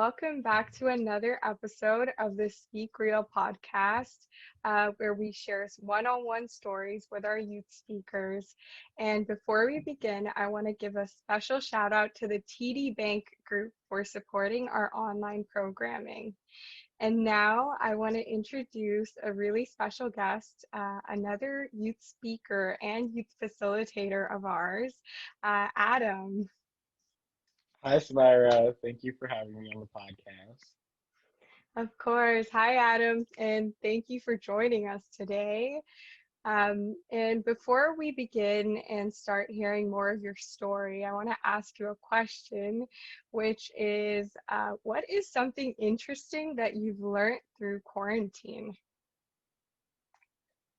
welcome back to another episode of the Speak Real podcast, where we share one on one stories with our youth speakers. And before we begin, I want to give a special shout out to the TD Bank Group for supporting our online programming. And now I want to introduce a really special guest, another youth speaker and youth facilitator of ours, Adam. Hi, Samira. Thank you for having me on the podcast. Of course. Hi, Adam, and thank you for joining us today. And before we begin and start hearing more of your story, I want to ask you a question, which is what is something interesting that you've learned through quarantine?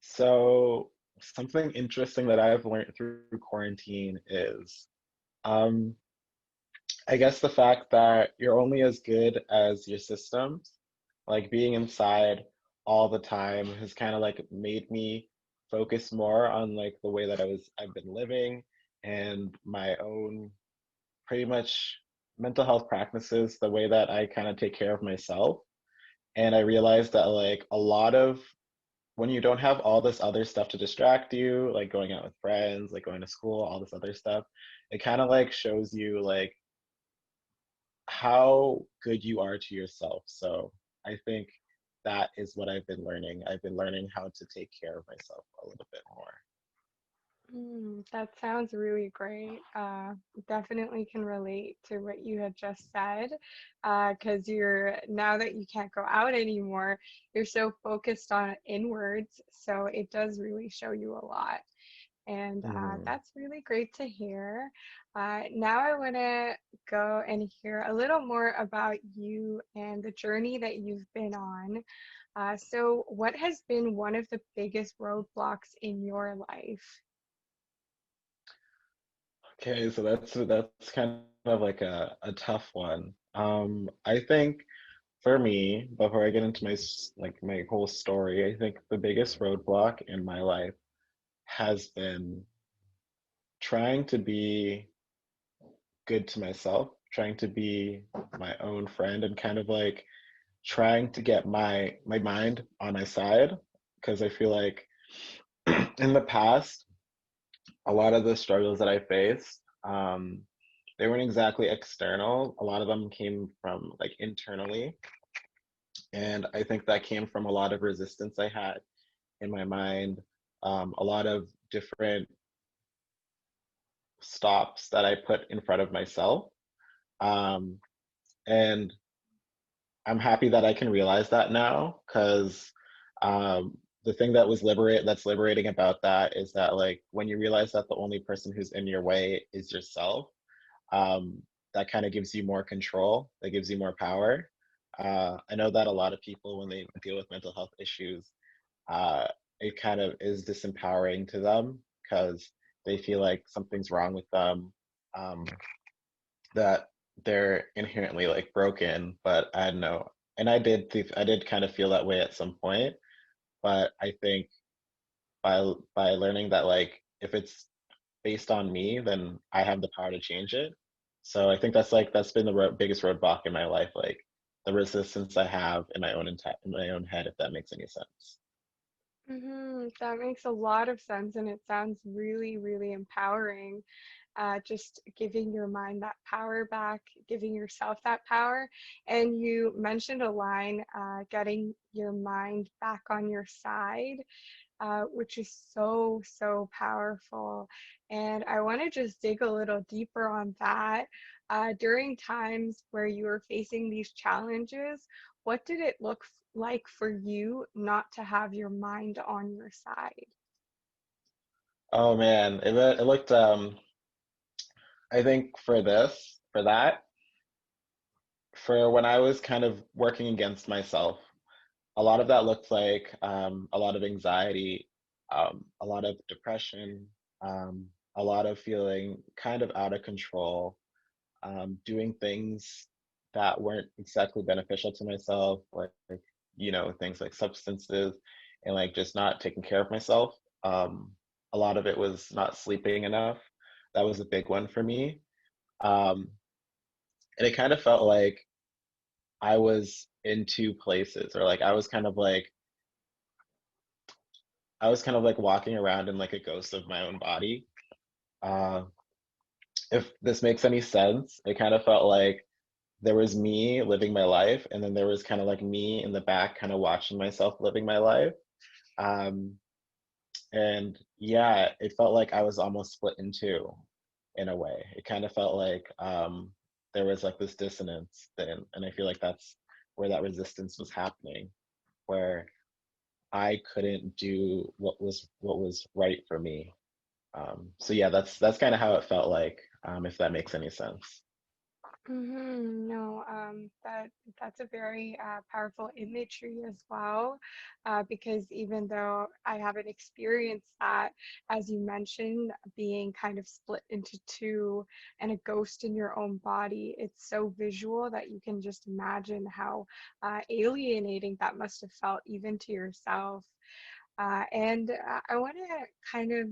So, something interesting that I've learned through quarantine is, um, I guess the fact that you're only as good as your systems. Like being inside all the time has kind of like made me focus more on like the way that I've been living and my own pretty much mental health practices, the way that I kind of take care of myself. And I realized that like a lot of when you don't have all this other stuff to distract you, like going out with friends, like going to school, all this other stuff, it kind of like shows you like how good you are to yourself. So I think that is what I've been learning. I've been learning how to take care of myself a little bit more. That sounds really great. Definitely can relate to what you had just said, because you're now that you can't go out anymore, you're so focused on inwards. So it does really show you a lot. And Mm. that's really great to hear. Now I want to go and hear a little more about you and the journey that you've been on. So, what has been one of the biggest roadblocks in your life? Okay, so that's kind of like a tough one. I think for me, before I get into like my whole story, I think the biggest roadblock in my life has been trying to be good to myself, trying to be my own friend and kind of like trying to get my mind on my side because I feel like in the past a lot of the struggles that I faced they weren't exactly external. A lot of them came from like internally, and I think that came from a lot of resistance I had in my mind, a lot of different stops that I put in front of myself. Um, and I'm happy that I can realize that now because the thing that's liberating about that is that like when you realize that the only person who's in your way is yourself, um, that kind of gives you more control, that gives you more power. I know that a lot of people when they deal with mental health issues, uh, it kind of is disempowering to them because they feel like something's wrong with them. Um, that they're inherently like broken, but I don't know. And I did kind of feel that way at some point, but I think by learning that like if it's based on me, then I have the power to change it. So I think that's been the biggest roadblock in my life, like the resistance I have in in my own head, if that makes any sense. That makes a lot of sense, and it sounds really, really empowering. Just giving your mind that power back, giving yourself that power. And you mentioned a line, getting your mind back on your side, which is so, so powerful. And I want to just dig a little deeper on that. During times where you were facing these challenges, what did it look like for you not to have your mind on your side? Oh man, it looked I think for that, for when I was kind of working against myself, a lot of that looked like a lot of anxiety, a lot of depression, a lot of feeling kind of out of control, doing things that weren't exactly beneficial to myself, like you know, things like substances and like just not taking care of myself. A lot of it was not sleeping enough. That was a big one for me. Um, and it kind of felt like I was in two places, or like I was kind of like walking around in like a ghost of my own body. Uh, if this makes any sense, it kind of felt like there was me living my life, and then there was kind of like me in the back, kind of watching myself living my life. Um, and yeah, it felt like I was almost split in two in a way. It kind of felt like there was like this dissonance then, and I feel like that's where that resistance was happening, where I couldn't do what was right for me. So yeah, that's kind of how it felt like, if that makes any sense. No, that's a very powerful imagery as well, because even though I haven't experienced that, as you mentioned, being kind of split into two and a ghost in your own body, it's so visual that you can just imagine how alienating that must have felt even to yourself. And I want to kind of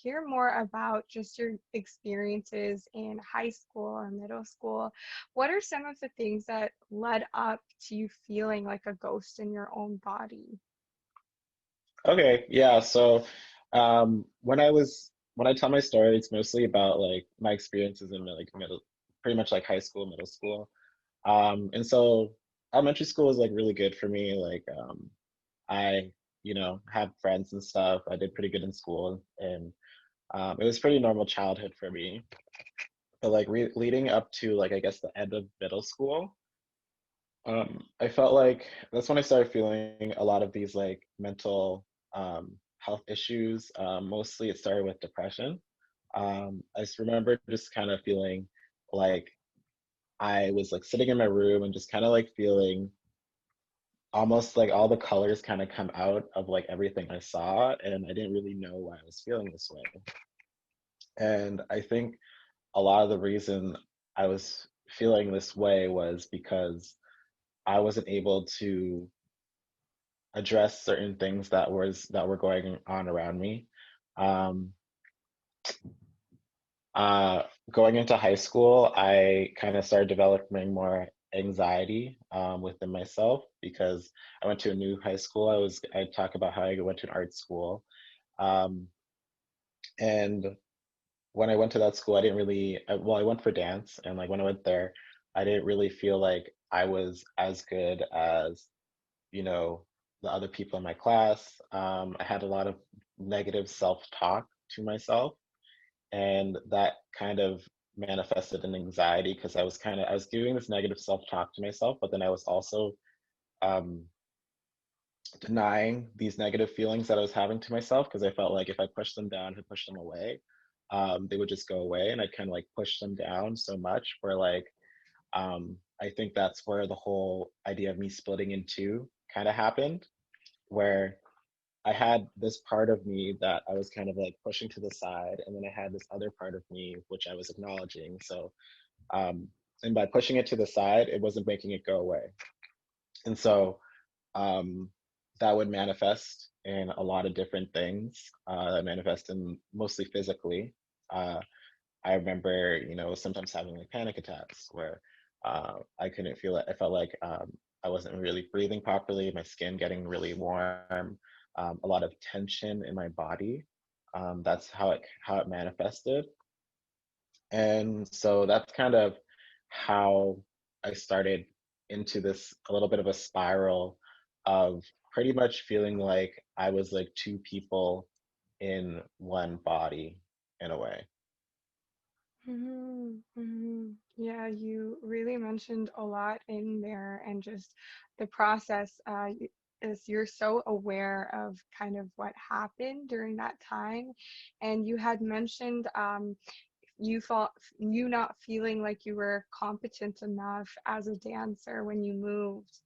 hear more about just your experiences in high school or middle school. What are some of the things that led up to you feeling like a ghost in your own body? Okay, yeah. So when I tell my story, it's mostly about like my experiences in like middle, pretty much like high school, middle school. And so elementary school was like really good for me. Like I, had friends and stuff. I did pretty good in school, and it was pretty normal childhood for me. But like leading up to like I guess the end of middle school, I felt like that's when I started feeling a lot of these like mental health issues. Mostly it started with depression. I just remember just kind of feeling like I was like sitting in my room and just kind of like feeling almost like all the colors kind of come out of like everything I saw, and I didn't really know why I was feeling this way. And I think a lot of the reason I was feeling this way was because I wasn't able to address certain things that were going on around me. Um, uh, Going into high school, I kind of started developing more anxiety within myself because I went to a new high school. I talk about how I went to an art school, um, and when I went to that school, I didn't really. Well, I went for dance, and like when I went there, I didn't really feel like I was as good as you know, the other people in my class. I had a lot of negative self-talk to myself, and that kind of manifested in anxiety because I was doing this negative self-talk to myself, but then I was also um, denying these negative feelings that I was having to myself because I felt like if I pushed them down and pushed them away, they would just go away, and I'd kind of like push them down so much where like I think that's where the whole idea of me splitting in two kind of happened, where I had this part of me that I was kind of like pushing to the side, and then I had this other part of me which I was acknowledging. So, um, and by pushing it to the side, it wasn't making it go away. And so um, that would manifest in a lot of different things. That manifest in mostly physically. Uh, I remember, sometimes having like panic attacks where I couldn't feel it. I felt like I wasn't really breathing properly, my skin getting really warm, a lot of tension in my body. That's how it manifested. And so that's kind of how I started into this a little bit of a spiral of pretty much feeling like I was like two people in one body in a way. Yeah, you really mentioned a lot in there, and just the process is you're so aware of kind of what happened during that time. And you had mentioned you felt you not feeling like you were competent enough as a dancer when you moved,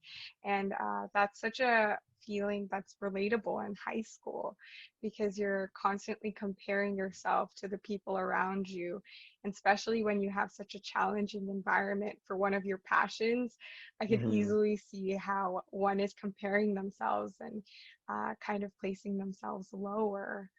and that's such a feeling that's relatable in high school because you're constantly comparing yourself to the people around you, and especially when you have such a challenging environment for one of your passions. I could Hmm. easily see how one is comparing themselves and kind of placing themselves lower.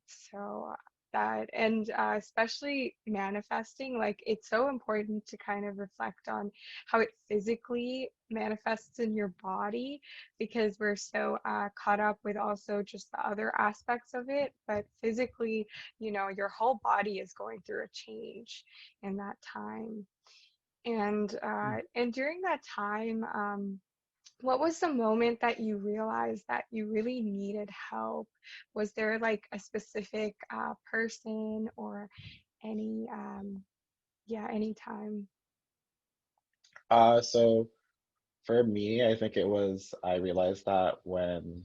So that. And especially manifesting, like it's so important to kind of reflect on how it physically manifests in your body because we're so caught up with also just the other aspects of it. But physically, your whole body is going through a change in that time. And during that time, what was the moment that you realized that you really needed help? Was there like a specific person or any, yeah, any time? So for me, I think it was I realized that when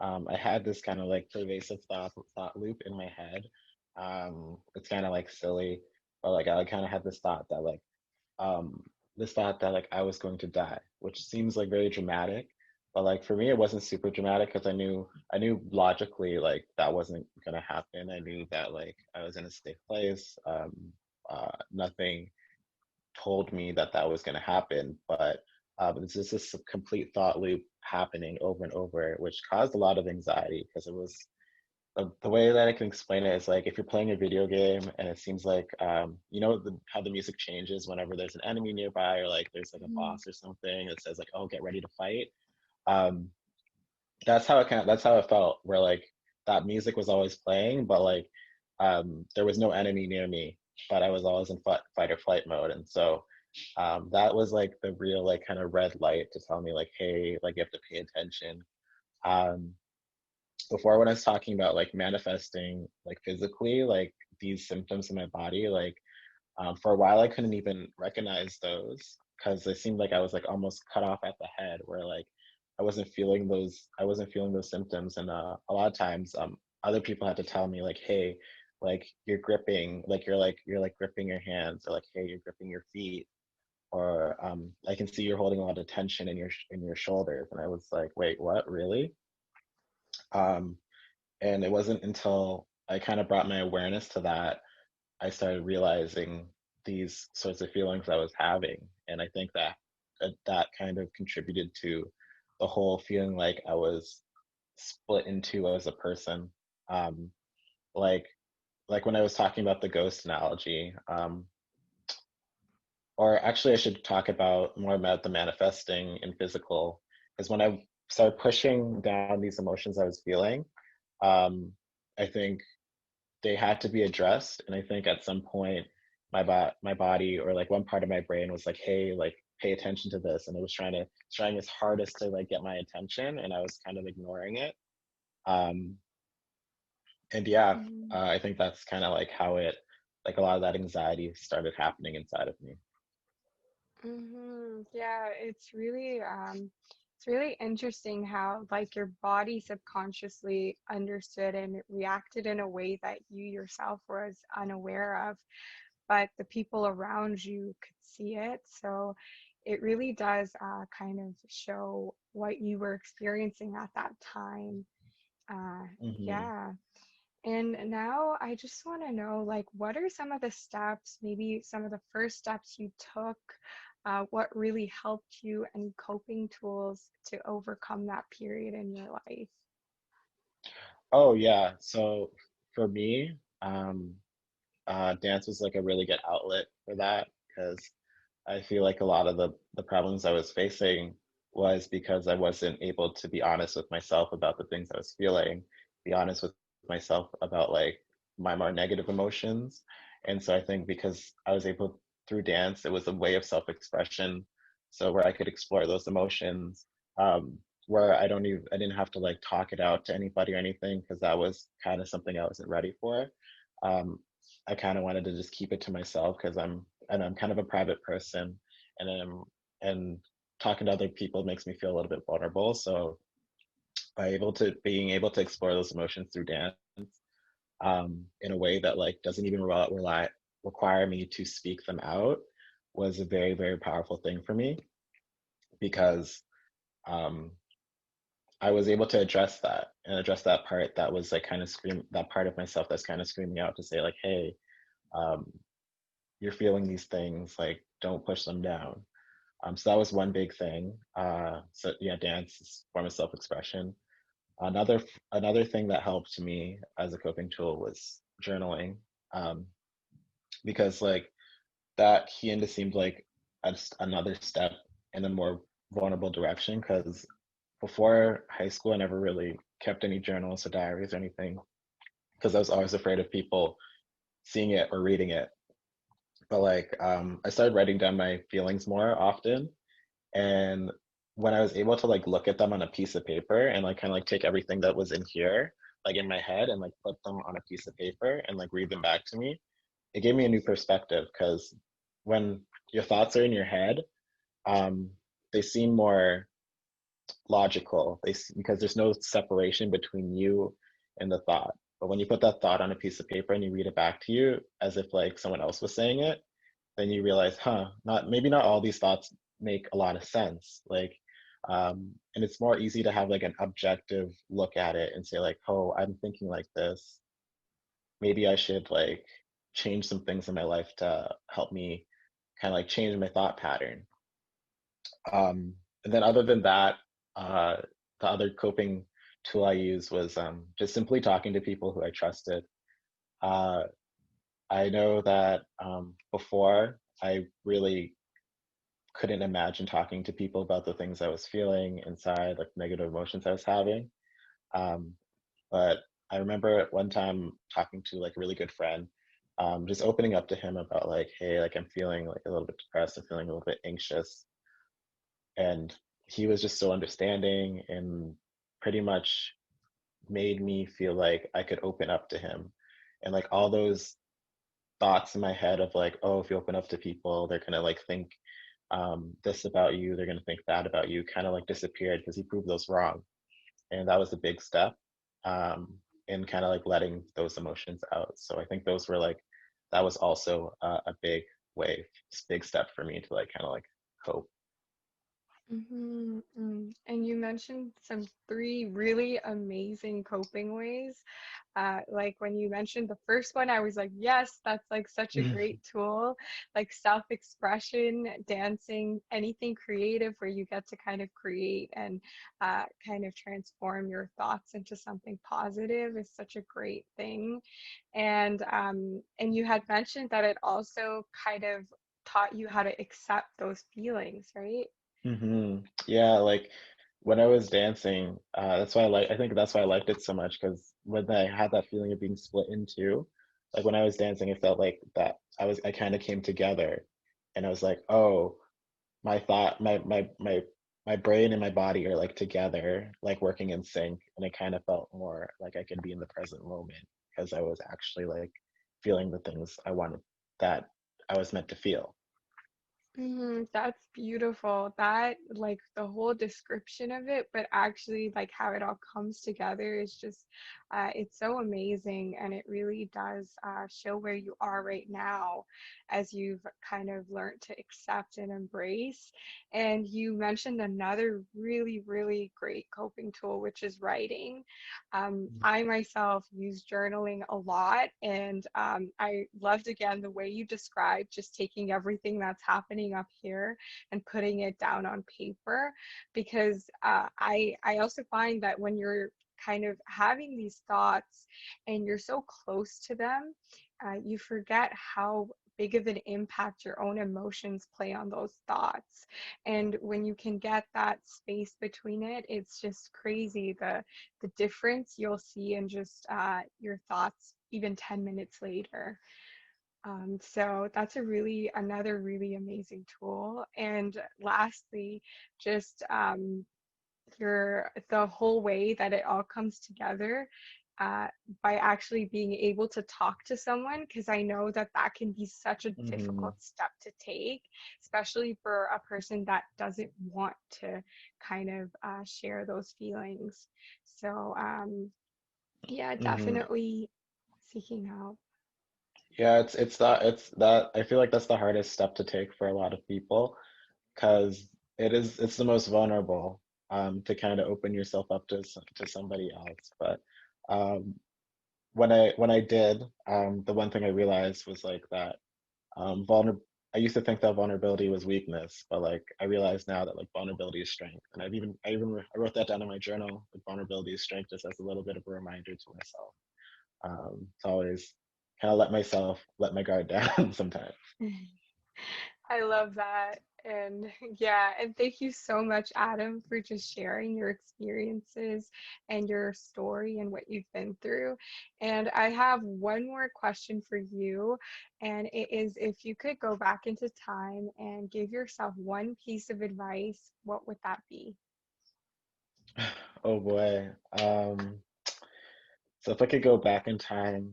I had this kind of like pervasive thought loop in my head. It's kind of like silly, but like I kind of had um this thought that like I was going to die, which seems like very dramatic, but like for me it wasn't super dramatic because I knew logically like that wasn't gonna happen. I knew that like I was in a safe place. Nothing told me that that was gonna happen, but it's just this complete thought loop happening over and over, which caused a lot of anxiety because it was the way that I can explain it is like if you're playing a video game and it seems like how the music changes whenever there's an enemy nearby or like there's like a Mhm. boss or something that says like, oh, get ready to fight. Um, that's how it felt, where like that music was always playing, but like there was no enemy near me, but I was always in fight or flight mode. And so that was like the real like kind of red light to tell me like, hey, like you have to pay attention. Um, Before, when I was talking about like manifesting like physically like these symptoms in my body, like for a while I couldn't even recognize those because it seemed like I was like almost cut off at the head, where like I wasn't feeling those symptoms. And a lot of times other people had to tell me like, hey, like you're gripping, like you're like gripping your hands, or like, hey, you're gripping your feet, or I can see you're holding a lot of tension in your shoulders. And I was like, wait, what, really? um and it wasn't until I kind of brought my awareness to that I started realizing these sorts of feelings I was having. And I think that kind of contributed to the whole feeling like I was split in two as a person. Um, like like when I was talking about the ghost analogy, or actually I should talk about more about the manifesting and physical, because when I started pushing down these emotions I was feeling, um, I think they had to be addressed. And I think at some point my body, or like one part of my brain, was like, hey, like pay attention to this. And it was trying its hardest to like get my attention, and I was kind of ignoring it. um and yeah, Mhm. I think that's kind of like how it, like a lot of that anxiety started happening inside of me. Yeah, it's really interesting how like your body subconsciously understood and reacted in a way that you yourself was unaware of, but the people around you could see it. So it really does kind of show what you were experiencing at that time. Uh, Hmm. yeah. And now I just want to know, like, what are some of the steps, maybe some of the first steps you took, what really helped you, and coping tools to overcome that period in your life? Oh yeah, so for me, dance was like a really good outlet for that, because I feel like a lot of the problems I was facing was because I wasn't able to be honest with myself about the things I was feeling, be honest with myself about like my more negative emotions. And so I think because I was able, through dance, it was a way of self-expression. So where I could explore those emotions, where I didn't have to like talk it out to anybody or anything, because that was kind of something I wasn't ready for. Um, I kind of wanted to just keep it to myself because I'm kind of a private person, and and talking to other people makes me feel a little bit vulnerable. So being able to explore those emotions through dance, in a way that like doesn't even require me to speak them out, was a very, very powerful thing for me, because um, I was able to address that part that was like kind of that part of myself that's kind of screaming out to say like, hey, um, you're feeling these things, like don't push them down. So that was one big thing. So yeah, dance is a form of self-expression. Another thing that helped me as a coping tool was journaling, um, because like that Hyanda seemed like another step in a more vulnerable direction. Because before high school, I never really kept any journals or diaries or anything because I was always afraid of people seeing it or reading it. But like, I started writing down my feelings more often, and when I was able to like look at them on a piece of paper and like kind of like take everything that was in here, like in my head, and like put them on a piece of paper and like read them back to me, it gave me a new perspective because when your thoughts are in your head, um, they seem more logical. Because there's no separation between you and the thought. But when you put that thought on a piece of paper and you read it back to you as if like someone else was saying it, then you realize, huh, not maybe not all these thoughts make a lot of sense. Like, and it's more easy to have like an objective look at it and say like, oh, I'm thinking like this. Maybe I should like change some things in my life to help me kind of like change my thought pattern. Um, and then other than that, uh, the other coping tool I used was just simply talking to people who I trusted. Uh, I know that before I really couldn't imagine talking to people about the things I was feeling inside, like negative emotions I was having. Um, but I remember at one time talking to like a really good friend, just opening up to him about like, hey, like I'm feeling like a little bit depressed, I'm feeling a little bit anxious, and he was just so understanding and pretty much made me feel like I could open up to him, and like all those thoughts in my head of like, oh, if you open up to people, they're gonna like think this about you, they're gonna think that about you, kind of like disappeared because he proved those wrong, and that was a big step in kind of like letting those emotions out. So I think those were like that was also a big way, big step for me to like kind of like cope. And you mentioned some three really amazing coping ways. Like when you mentioned the first one, I was like, yes, that's like such a great tool. Like self-expression, dancing, anything creative where you get to kind of create and kind of transform your thoughts into something positive is such a great thing. And you had mentioned that it also kind of taught you how to accept those feelings, right? Yeah, like when I was dancing, that's why I like. I think that's why I liked it so much because when I had that feeling of being split in two, like when I was dancing, it felt like that I kind of came together, and I was like, oh, my thought, my brain and my body are like together, like working in sync, and it kind of felt more like I could be in the present moment because I was actually like feeling the things I wanted that I was meant to feel. That's beautiful. That, like the whole description of it, but actually, like how it all comes together is just, it's so amazing. And it really does show where you are right now as you've kind of learned to accept and embrace. And you mentioned another really, really great coping tool, which is writing. I myself use journaling a lot, and I loved again the way you described just taking everything that's happening up here and putting it down on paper, because I also find that when you're kind of having these thoughts and you're so close to them, you forget how big of an impact your own emotions play on those thoughts. And when you can get that space between it, it's just crazy the difference you'll see in just your thoughts even 10 minutes later. So that's a really another really amazing tool. And lastly, just your the whole way that it all comes together uh, by actually being able to talk to someone, because I know that that can be such a Hmm. difficult step to take, especially for a person that doesn't want to kind of share those feelings. So yeah, Hmm. definitely seeking help. Yeah, it's that I feel like that's the hardest step to take for a lot of people because it's the most vulnerable to kind of open yourself up to to somebody else. But um, when I did, the one thing I realized was like that vulner I used to think that vulnerability was weakness, but like I realize now that like vulnerability is strength, and I wrote that down in my journal. Like vulnerability is strength, just as a little bit of a reminder to myself to always kind of let my guard down sometimes. I love that. And yeah, and thank you so much, Adam, for just sharing your experiences and your story and what you've been through. And I have one more question for you, and it is if you could go back into time and give yourself one piece of advice, what would that be? Oh boy. So if I could go back in time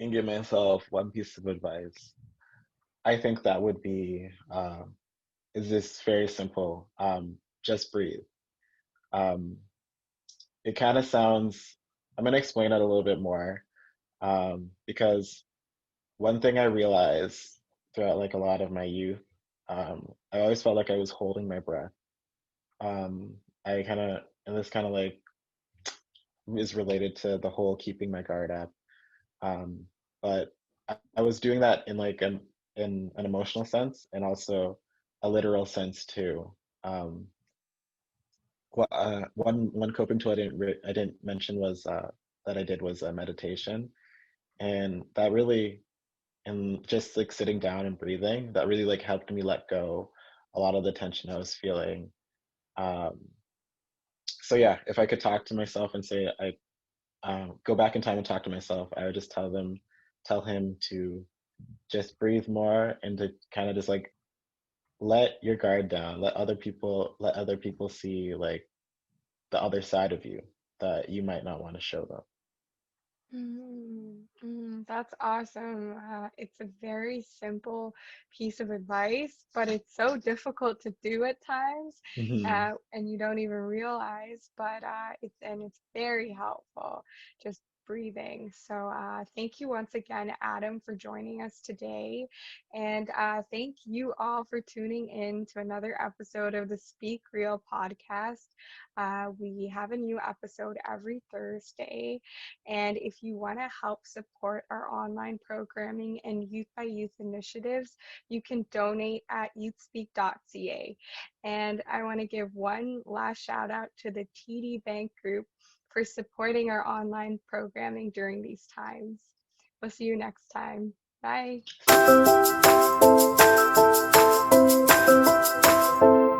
and give myself one piece of advice, I think that would be is this very simple. Just breathe. Um, it kind of sounds, I'm going to explain it a little bit more, because one thing I realized throughout like a lot of my youth, I always felt like I was holding my breath. Um, I kind of, and this kind of like is related to the whole keeping my guard up. Um, but I was doing that in like in an emotional sense and also a literal sense too. Um, one coping tool I didn't mention was that I did was meditation, and that really, and just like sitting down and breathing, that really like helped me let go a lot of the tension I was feeling. Um, so yeah, if I could talk to myself and say I go back in time and talk to myself, I would just tell him to just breathe more and to kind of just like let your guard down, let other people see like the other side of you that you might not want to show them. That's awesome. It's a very simple piece of advice, but it's so difficult to do at times, Hmm. and you don't even realize. But it's very helpful. Just breathing. So thank you once again, Adam, for joining us today, and thank you all for tuning in to another episode of the Speak Real podcast. We have a new episode every Thursday. And if you want to help support our online programming and youth by youth initiatives, you can donate at youthspeak.ca. And I want to give one last shout out to the TD Bank Group for supporting our online programming during these times. We'll see you next time. Bye. See you.